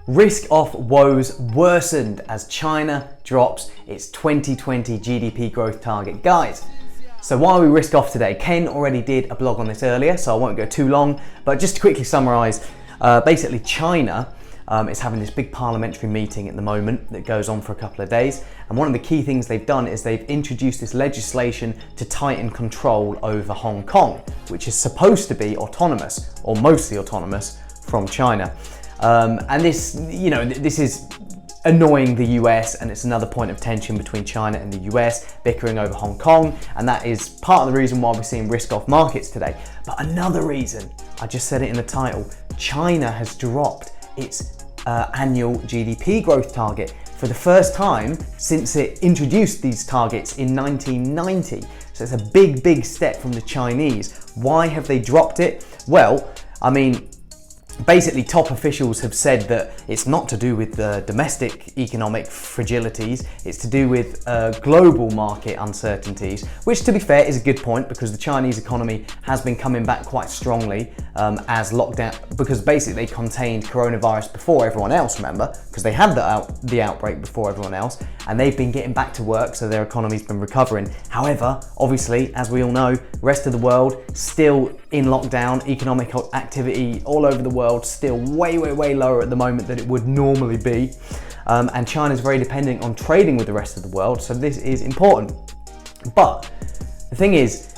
Risk off woes worsened as China drops its 2020 GDP growth target. Guys, so why are we risk off today? Ken already did a blog on this earlier, so I won't go too long, but just to quickly summarize, basically China is having this big parliamentary meeting at the moment that goes on for a couple of days. And one of the key things they've done is they've introduced this legislation to tighten control over Hong Kong, which is supposed to be autonomous, or mostly autonomous, from China. And this, this is annoying the US, and it's another point of tension between China and the US, bickering over Hong Kong, and that is part of the reason why we're seeing risk-off markets today. But another reason, I just said it in the title, China has dropped its annual GDP growth target for the first time since it introduced these targets in 1990. So it's a big step from the Chinese. Why have they dropped it? Well, I mean, basically, top officials have said that it's not to do with the domestic economic fragilities, it's to do with global market uncertainties, which to be fair is a good point because the Chinese economy has been coming back quite strongly as lockdown, because basically they contained coronavirus before everyone else, remember, because they had the outbreak before everyone else, and they've been getting back to work, so their economy's been recovering. However, obviously, as we all know, rest of the world still in lockdown, economic activity all over the world still way lower at the moment than it would normally be, and China's very dependent on trading with the rest of the world, so this is important. But the thing is,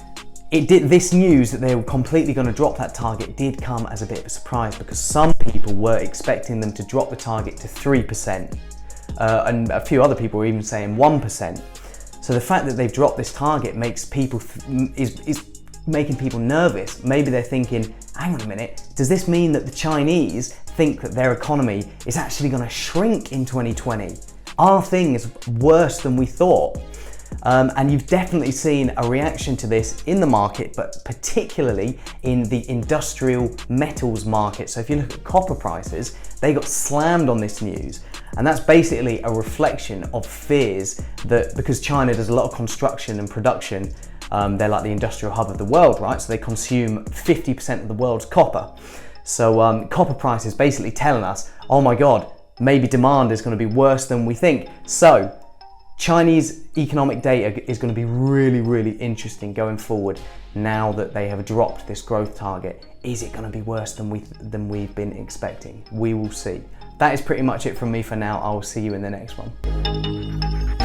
this news that they were completely going to drop that target did come as a bit of a surprise, because some people were expecting them to drop the target to 3%, and a few other people were even saying 1%. So the fact that they've dropped this target makes people is making people nervous. Maybe they're thinking, hang on a minute, does this mean that the Chinese think that their economy is actually going to shrink in 2020? Are things worse than we thought? And you've definitely seen a reaction to this in the market, but particularly in the industrial metals market. So if you look at copper prices, they got slammed on this news. And that's basically a reflection of fears that because China does a lot of construction and production, they're like the industrial hub of the world, right? So they consume 50% of the world's copper. So copper price is basically telling us, oh my God, maybe demand is going to be worse than we think. So Chinese economic data is going to be really interesting going forward now that they have dropped this growth target. Is it going to be worse than we've been expecting? We will see. That is pretty much it from me for now. I will see you in the next one.